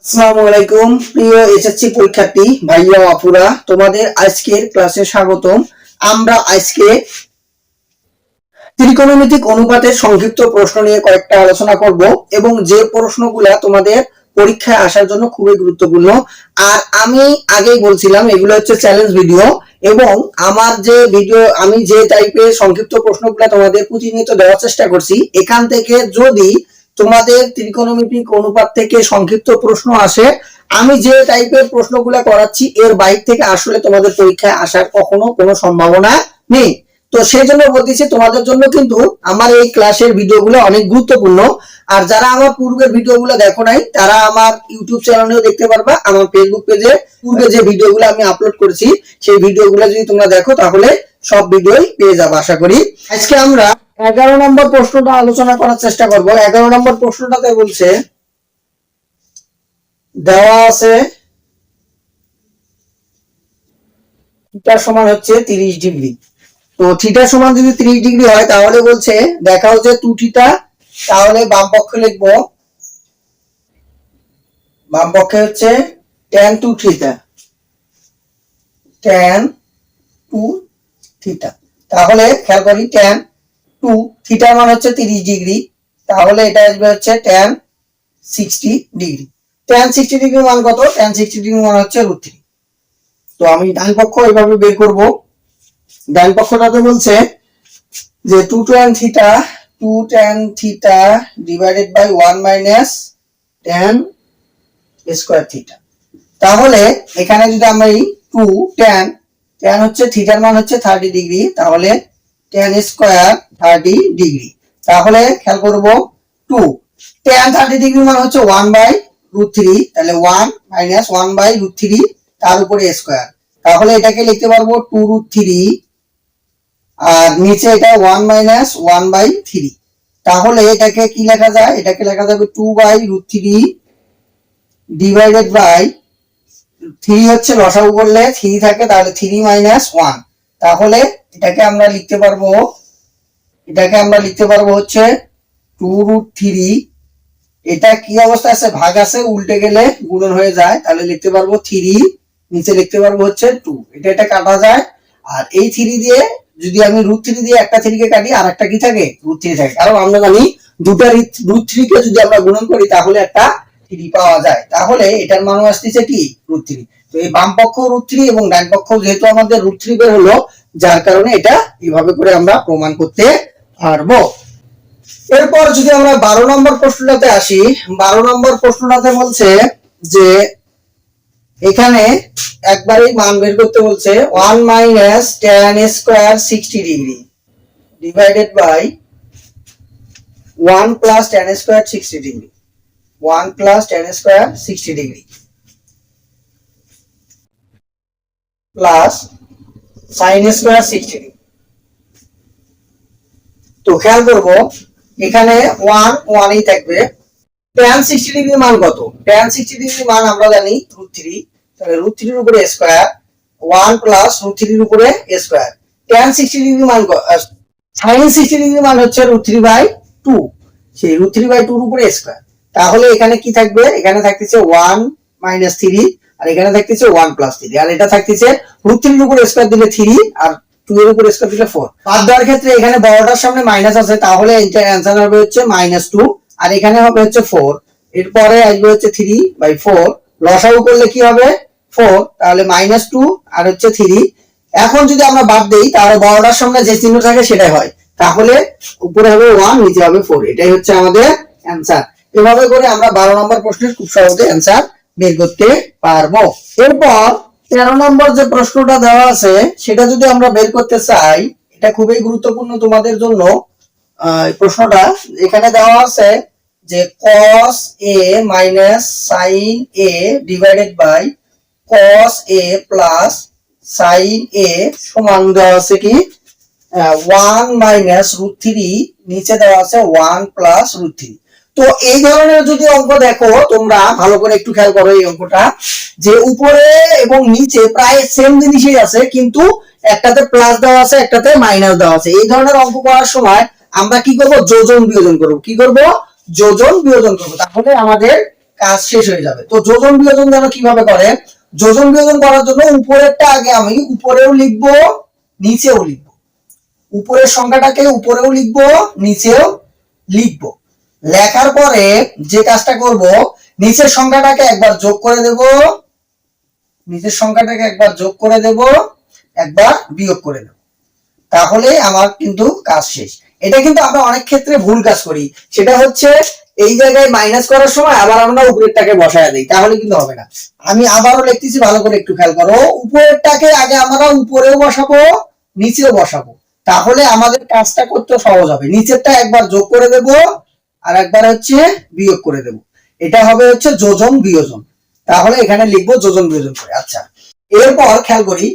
আসসালামু আলাইকুম প্রিয় এসএসসি পরীক্ষার্থী ভাইয়া আপুরা, তোমাদের আজকের ক্লাসে স্বাগতম। আমরা আজকে ত্রিকোণমিতিক অনুপাতের সংক্ষিপ্ত প্রশ্ন নিয়ে কয়েকটা আলোচনা করব এবং যে প্রশ্নগুলো তোমাদের পরীক্ষায় আসার জন্য খুবই গুরুত্বপূর্ণ। আর আমি আগেই বলছিলাম এগুলো হচ্ছে চ্যালেঞ্জ ভিডিও, এবং আমার যে ভিডিও আমি যে টাইপের সংক্ষিপ্ত প্রশ্নগুলো তোমাদের প্রতিনিয়ত দেওয়ার চেষ্টা করছি, এখান থেকে যদি তোমাদের ত্রিকোণমিতিক অনুপাত থেকে সংক্ষিপ্ত প্রশ্ন আসে, আমি যে টাইপের প্রশ্নগুলো করাচ্ছি এর বাইরে থেকে আসলে তোমাদের পরীক্ষায় আসার কখনো কোনো সম্ভাবনা নেই। তো সেই জন্য বলতেছি তোমাদের জন্য কিন্তু আমার এই ক্লাসের ভিডিওগুলো অনেক গুরুত্বপূর্ণ। আর যারা আমার পূর্বের ভিডিওগুলো দেখো নাই তারা আমার ইউটিউব চ্যানেলেও দেখতে পারবা, আমার ফেসবুক পেজে পূর্বে যে ভিডিওগুলো আমি আপলোড করেছি সেই ভিডিওগুলো যদি তোমরা দেখো তাহলে সব ভিডিওই পেয়ে যাবে আশা করি। আজকে আমরা 11 নম্বর প্রশ্নটা আলোচনা করার চেষ্টা করব। 11 নম্বর প্রশ্নটাতে বলছে দেওয়া আছে থিটা সমান হচ্ছে 30 ডিগ্রি। তো থিটা সমান যদি 30 ডিগ্রি হয় তাহলে বলছে দেখাও যে 2 থিটা। তাহলে বাম পক্ষে লিখবো, বাম পক্ষে হচ্ছে tan 2 থিটা, tan 2 থিটা। তাহলে খেয়াল করি tan 2 থিটার মান হচ্ছে 30 ডিগ্রি, তাহলে এটা আসবে হচ্ছে tan 60 ডিগ্রি। tan 60 ডিগ্রি মান কত? tan 60 ডিগ্রি মান হচ্ছে √3। তো আমি ডান পক্ষ এইভাবে বের করব। ডান পক্ষটাতে বলছে যে 2 tan theta divided by 1 minus tan square theta. তাহলে এখানে যদি আমরা এই 2 tan হচ্ছে থিটার মান হচ্ছে 30 ডিগ্রি, তাহলে tan স্কয়ার 30 ডিগ্রি। তাহলে খেয়াল করব 2 tan 30 ডিগ্রি মান হচ্ছে 1/√3, তাহলে 1 মাইনাস 1/√3 তার উপরে স্কয়ার। তাহলে এটাকে লিখতে পারবো 2√3, আর নিচে এটা 1 মাইনাস 1/3। তাহলে এটাকে কি লেখা যায়? এটাকে লেখা যাবে 2/√3 ডিভাইডেড বাই 3 হচ্ছে লসাগু করলে 3 থাকে, তাহলে 3 মাইনাস 1। তাহলে এটাকে আমরা লিখতে পারবো হচ্ছে 2√3। এটা কি অবস্থা আছে? ভাগ আছে, উল্টে গেলে গুণন হয়ে যায়, তাহলে লিখতে পারবো 3, নিচে লিখতে পারবো হচ্ছে 2। এটা কাটা যায়, আর এই 3 দিয়ে যদি আমি √3 দিয়ে একটা 3 কে কাটি আর একটা কি থাকে? √3 থাকে। কারণ আমরা জানি দুটা √3 কে যদি আমরা গুণন করি তাহলে একটা 3 পাওয়া যায়। তাহলে এটার মান আসছে কি? √3। তো এই বাম পক্ষ √3 এবং ডান পক্ষ যেহেতু আমাদের √3 বের হলো, যার কারণে এটা এইভাবে করে আমরা প্রমাণ করতে পারবো। এরপর যদি আমরা 12 নম্বর প্রশ্নটাতে আসি, 12 নম্বর প্রশ্নটাতে বলছে যে এখানে একবারই মান বের করতে বলছে 1 minus tan square 60 degree divided by 1 plus tan square 60 degree, 1 plus tan square 60 degree plus sin square 60 degree. তো খেয়াল করব এখানে 1 ই থাকবে। tan 60 ডিগ্রি মান কত? tan 60 ডিগ্রি মান আমরা জানি √3, তাহলে √3 এর উপরে স্কয়ার 1 প্লাস √3 এর উপরে স্কয়ার। tan 60 ডিগ্রি মান sin 60 ডিগ্রি মান হচ্ছে √3/2, সেই √3/2 এর উপরে স্কয়ার। তাহলে এখানে কি থাকবে? এখানে থাকতেছে 1 মাইনাস 3, আর এখানে থাকতেছে 1 প্লাস 3, আর এটা থাকতেছে √3 এর উপরে স্কয়ার দিলে 3 আর 2 এর উপরে স্কয়ার দিলে 4। বাদ দেওয়ার ক্ষেত্রে এখানে বড়টার সামনে মাইনাস আছে, তাহলে এটা आंसर হবে হচ্ছে -2, আর এখানে হবে হচ্ছে 4। এরপরে আসবে হচ্ছে 3/4, লসাগু করলে কি হবে? 4, তাহলে -2 আর হচ্ছে 3। এখন যদি আমরা বাদ দেই তাহলে বড়টার সামনে যে চিহ্ন থাকে সেটাই হয়, তাহলে উপরে হবে 1, নিচে হবে 4। এটাই হচ্ছে আমাদের आंसर। এভাবে করে আমরা 12 নম্বর প্রশ্নের খুব সহজে आंसर বের করতে পারবো। এরপর 13 নম্বর যে প্রশ্নটা দেওয়া আছে সেটা যদি আমরা বের করতে চাই, এটা খুবই গুরুত্বপূর্ণ তোমাদের জন্য। প্রশ্নটা এখানে দেওয়া আছে যে cos a minus sin a divided by cos a plus sin a সমান দেওয়া আছে কি 1 minus √3, নিচে দেওয়া আছে 1 plus √3। তো এই ধরনের যদি অঙ্ক দেখো তোমরা ভালো করে একটু খেয়াল করো, এই অঙ্কটা যে উপরে এবং নিচে প্রায় সেম জিনিসই আছে, কিন্তু একটাতে প্লাস দেওয়া আছে একটাতে মাইনাস দেওয়া আছে। এই ধরনের অঙ্ক করার সময় আমরা কি করব? যোজন বিয়োজন করব। কি করব? যোজন বিয়োজন করব। তাহলে আমাদের কাজ শেষ হয়ে যাবে। তো যোজন বিয়োজন যেন কিভাবে করে, যোজন বিয়োজন করার জন্য উপরেরটা আগে আমি উপরেও লিখবো নিচেও লিখবো, উপরের সংখ্যাটাকে উপরেও লিখবো নিচেও লিখবো। লেখার পরে যে কাজটা করব, নিচের সংখ্যাটাকে একবার যোগ করে দেব, নিচের সংখ্যাটাকে একবার যোগ করে দেব, একবার বিয়োগ করে দেব, তাহলে আমার কিন্তু কাজ শেষ। এটা কিন্তু আমরা অনেক ক্ষেত্রে ভুল কাজ করি, সেটা হচ্ছে এই জায়গায় মাইনাস করার সময় আবার আমরা উপরেরটাকে বসায় দিই, তাহলে কিন্তু হবে না। আমি আবারও লিখতেছি, ভালো করে একটু খেয়াল করো। উপরেরটাকে আগে আমরা উপরেও বসাবো নিচেও বসাবো, তাহলে আমাদের কাজটা করতে সহজ হবে। নিচেরটা একবার যোগ করে দেব আর একবার হচ্ছে বিয়োগ করে দেব, এটা হবে হচ্ছে যোজন বিয়োজন। তাহলে এখানে লিখবো যোজন বিয়োজন করে। আচ্ছা, এরপর খেয়াল করি,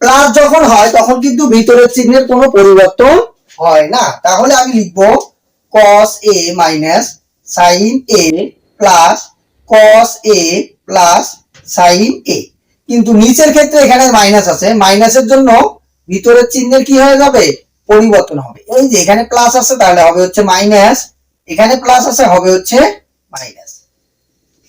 প্লাস যখন হয় তখন কিন্তু ভিতরের চিহ্নের কোনো পরিবর্তন হয় না, তাহলে আমি লিখবো cos a minus sin a plus cos a plus sin a। কিন্তু নিচের ক্ষেত্রে এখানে মাইনাস আছে, মাইনাসের জন্য ভিতরের চিহ্নের কি হয়ে যাবে, পরিবর্তন হবে। এই যে এখানে প্লাস আছে তাহলে হবে হচ্ছে মাইনাস, এখানে প্লাস আছে হবে হচ্ছে মাইনাস।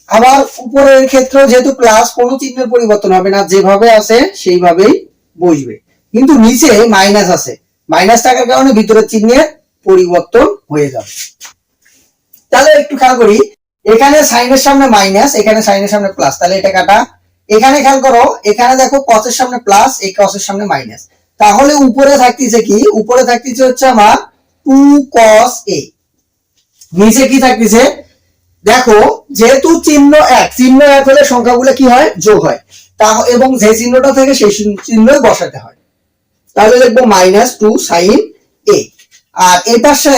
আবার উপরের ক্ষেত্রে যেহেতু প্লাস, কোনো চিহ্নের পরিবর্তন হবে না, যেভাবে আছে সেইভাবেই বসবে। কিন্তু নিচে মাইনাস আছে, মাইনাস থাকার কারণে ভিতরের চিহ্নের পরিবর্তন হয়ে যাবে। তাহলে একটু খেয়াল করি, এখানে সাইনের সামনে মাইনাস, এখানে সাইনের সামনে প্লাস, তাহলে এটা কাটা। এখানে খেয়াল করো, এখানে দেখো কসের সামনে প্লাস, এই কসের সামনে মাইনাস, তাহলে উপরে থাকতেছে কি, উপরে থাকতেছে হচ্ছে আমার 2 cos a, নিচে কি থাকতেছে দেখো, যেহেতু চিহ্ন এক, চিহ্ন এক হলে সংখ্যাগুলো কি হয়, যোগ হয়, তা এবং যে চিহ্নটা থেকে সেই চিহ্নই বসাতে হয়। তাহলে লিখবো -2 sin a, আর এই পাশে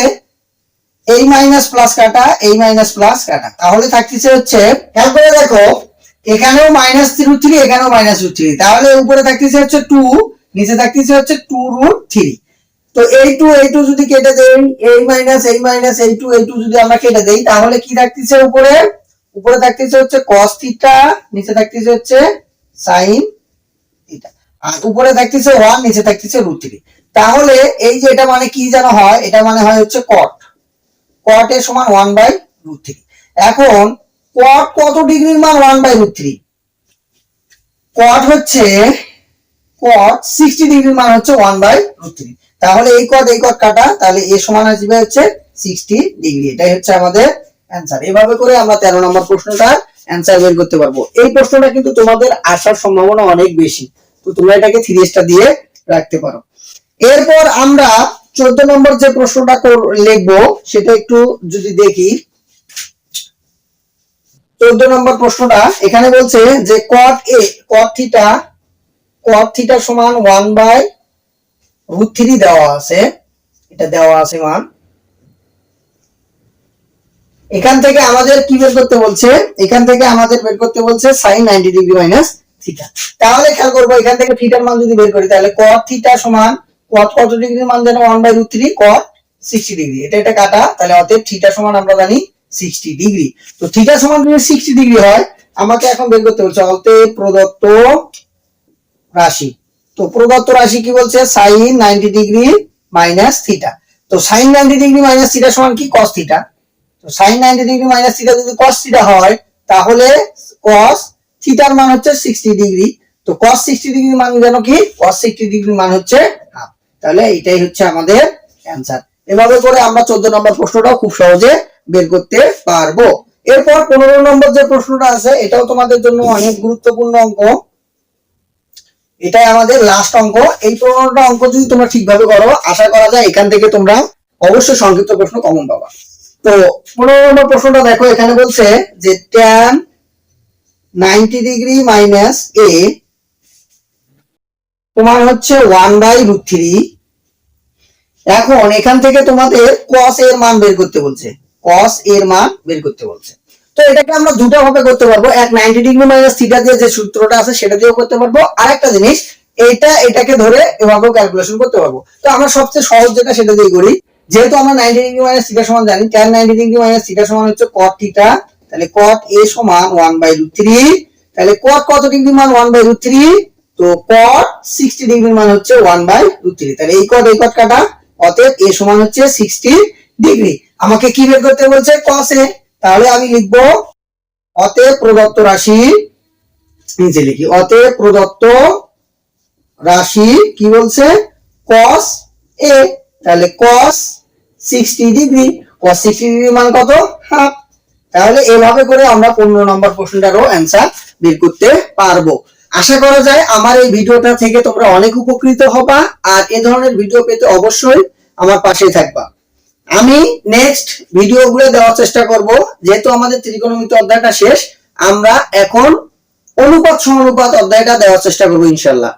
এই মাইনাস প্লাস কাটা, এই মাইনাস প্লাস কাটা, তাহলে থাকতেছে হচ্ছে, খেয়াল করে দেখো এখানেও -√3, এখানেও -√3, তাহলে উপরে থাকতেছে হচ্ছে 2, নিচে থাকতেছে হচ্ছে 2√3। তো এই 2 যদি কেটে দেই, এই মাইনাস এই মাইনাস এই 2 যদি আমরা কেটে দেই, তাহলে কি থাকতেছে উপরে, উপরে থাকতেছে হচ্ছে cos থিটা, নিচে থাকতেছে হচ্ছে sin থিটা, আর উপরে থাকতেছে 1, নিচে থাকতেছে √3। তাহলে এই যে এটা মানে কি যেন হয়, এটা মানে হয় হচ্ছে cot, cot এর সমান 1/√3। এখন cot কত ডিগ্রির মান 1/√3, cot হচ্ছে cot 60 ডিগ্রির মান হচ্ছে 1/√3। তাহলে এই cot কাটা, তাহলে এ সমান আসবে হচ্ছে 60 ডিগ্রি। এটাই হচ্ছে আমাদের অ্যানসার। এভাবে করে আমরা 13 নম্বর প্রশ্নটার অ্যানসার বের করতে পারবো। এই প্রশ্নটা কিন্তু তোমাদের আসার সম্ভাবনা অনেক বেশি, তো তোমরা এটাকে 3 স্টার দিয়ে রাখতে পারো। এরপর আমরা 14 নম্বর যে প্রশ্নটা লিখবো সেটা একটু যদি দেখি। 14 নম্বর প্রশ্নটা এখানে বলছে যে cot a, cot থিটা সমান 1/√3 দেওয়া আছে, এটা দেওয়া আছে মান। এখান থেকে আমাদের কি বের করতে বলছে, এখান থেকে আমাদের বের করতে বলছে sin 90 ডিগ্রি মাইনাস থিটা। তাহলে খেয়াল করবো, এখান থেকে থিটার মান যদি বের করি, তাহলে cot থিটা সমান cot কত ডিগ্রির মান জানো, 1/√3, cot 60 ডিগ্রি। এটা কাটা, তাহলে অতএব থিটা সমান আমরা জানি 60 ডিগ্রি। তো থিটা সমান যদি 60 ডিগ্রি হয়, আমাকে এখন বের করতে বলছে অতএব প্রদত্ত রাশি। তো প্রদত্ত রাশি কি বলছে, sin 90 ডিগ্রি মাইনাস থিটা। তো sin 90 ডিগ্রি মাইনাস থিটা সমান কি, cos থিটা। তো sin 90 ডিগ্রি মাইনাস থিটা যদি cos থিটা হয়, তাহলে cos থিটার মান হচ্ছে 60 ডিগ্রি। তো cos 60 ডিগ্রি মান জানো কি, cos 60 ডিগ্রি মান হচ্ছে হাফ। তাহলে এটাই হচ্ছে আমাদের অ্যানসার। এভাবে করে আমরা 14 নম্বর প্রশ্নটাও খুব সহজে বের করতে পারবো। এরপর 15 নম্বর যে প্রশ্নটা আছে, এটাও তোমাদের জন্য অনেক গুরুত্বপূর্ণ অঙ্ক, এটাই আমাদের লাস্ট অঙ্ক। এই 15টা অঙ্ক যদি তোমরা ঠিকভাবে করো, আশা করা যায় এখান থেকে তোমরা অবশ্যই সংক্ষিপ্ত প্রশ্ন কমন পাবা। তো 15 নম্বর প্রশ্নটা দেখো, এখানে বলছে যে tan 90 ডিগ্রি মাইনাস a তোমার হচ্ছে 1/√3। এখন এখান থেকে তোমাদের cos এর মান বের করতে বলছে, cos এর মান বের করতে বলছে। তো এটাকে আমরা দুটো ভাবে করতে পারবো, এক 90 ডিগ্রি মাইনাস থিটা দিয়ে যে সূত্রটা আছে সেটা দিয়েও করতে পারবো, আরেকটা জিনিস এটাকে ধরে এভাবেও ক্যালকুলেশন করতে পারবো। তো আমরা সবচেয়ে সহজ যেটা সেটা দিয়ে করি, যেহেতু আমরা 90 ডিগ্রি মাইনাস থিটা সমান জানি, tan 90 ডিগ্রি মাইনাস থিটা সমান হচ্ছে cot থিটা, তাহলে cot a সমান 1/√3। তাহলে cot কত ডিগ্রি মান, 1/√3। তো cot 60 ডিগ্রির মান হচ্ছে 1/√3। তাহলে এই cot কাটা, অতএব a সমান হচ্ছে 60 ডিগ্রি। আমাকে কি বের করতে বলছে, cos a, তাহলে আমি লিখবো অতএব প্রদত্ত রাশি নিচে লিখি, অতএব প্রদত্ত রাশি কি বলছে cos a, তাহলে cos 60 ডিগ্রি, cos 60 ডিগ্রি মান কত হাফ। তাহলে এভাবে করে আমরা 15 নম্বর প্রশ্নটারও অ্যান্সার বের করতে পারবো। আশা করা যায় আমার এই ভিডিওটা থেকে তোমরা অনেক উপকৃত হবা, আর এই ধরনের ভিডিও পেতে অবশ্যই আমার পাশেই থাকবা। আমি নেক্সট ভিডিওগুলো দেওয়ার চেষ্টা করব, যেহেতু আমাদের ত্রিকোণমিতি অধ্যায়টা শেষ, আমরা এখন অনুপাত সমানুপাত অধ্যায়টা দেওয়ার চেষ্টা করবো ইনশাআল্লাহ।